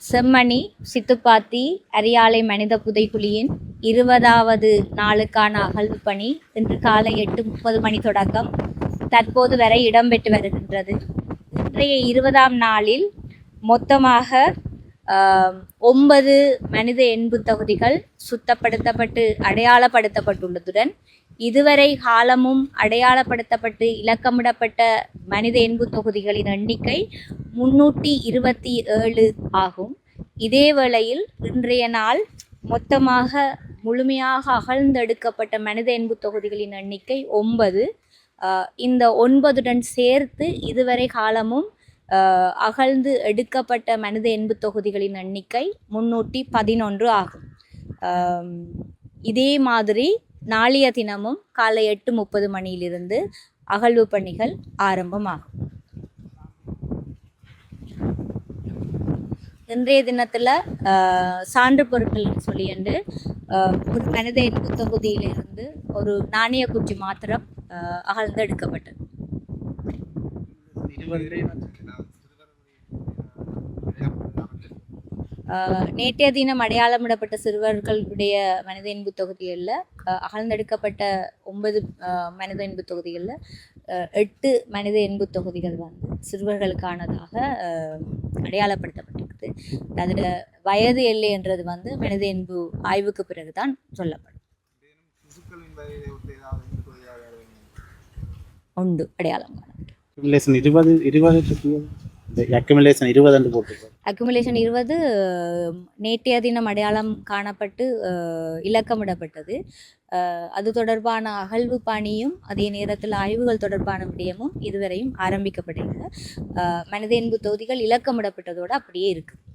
செம்மணி சித்துப்பாத்தி அரியாலை மனித புதைக்குழியின் 20வது நாளுக்கான அகழ்வு பணி இன்று காலை 8:30 மணி தொடக்கம் தற்போது வரை இடம்பெற்று வருகின்றது. இன்றைய 20ஆம் நாளில் மொத்தமாக 9 மனித எண்பு தொகுதிகள் சுத்தப்படுத்தப்பட்டு அடையாளப்படுத்தப்பட்டுள்ளதுடன் இதுவரை காலமும் அடையாளப்படுத்தப்பட்டு இலக்கமிடப்பட்ட மனித எண்பு தொகுதிகளின் எண்ணிக்கை 327 ஆகும். இதே வேளையில் இன்றைய நாள் மொத்தமாக முழுமையாக அகழ்ந்தெடுக்கப்பட்ட மனித எண்பு தொகுதிகளின் எண்ணிக்கை 9. இந்த 9உடன் சேர்த்து இதுவரை காலமும் அகழ்ந்து எடுக்கப்பட்ட மனித எண்பு தொகுதிகளின் எண்ணிக்கை 311 ஆகும். இதே மாதிரி நாளைய தினமும் காலை 8:30 மணியிலிருந்து அகழ்வு பணிகள் ஆரம்பமாகும். இன்றைய தினத்தில் சான்று பொருட்கள் சொல்லியண்டு ஒரு மனித எண்பு தொகுதியிலிருந்து ஒரு நாணய குச்சி மாத்திரம் அகழ்ந்து எடுக்கப்பட்டது. நேற்றைய தினம் அடையாளமிடப்பட்ட சிறுவர்களுடைய மனித எண்பு தொகுதிகளில் அகழ்ந்தெடுக்கப்பட்ட 9 மனித எண்பு தொகுதிகளில் 8 மனித எண்பு தொகுதிகள் சிறுவர்களுக்கானதாக அடையாளப்படுத்தப்பட்டிருக்குது. அதில் வயது எல்லை என்றது மனித எண்பு ஆய்வுக்கு பிறகுதான் சொல்லப்படும். உண்டு அடையாளம் அக்குமுலேஷன் 20 நேற்றைய தினம் அடையாளம் காணப்பட்டு இலக்கமிடப்பட்டது. அது தொடர்பான அகழ்வு பணியும் அதே நேரத்தில் ஆய்வுகள் தொடர்பான விடயமும் இதுவரையும் ஆரம்பிக்கப்பட்டிருக்க மனித எண்பு தொகுதிகள் இலக்கமிடப்பட்டதோடு அப்படியே இருக்கு.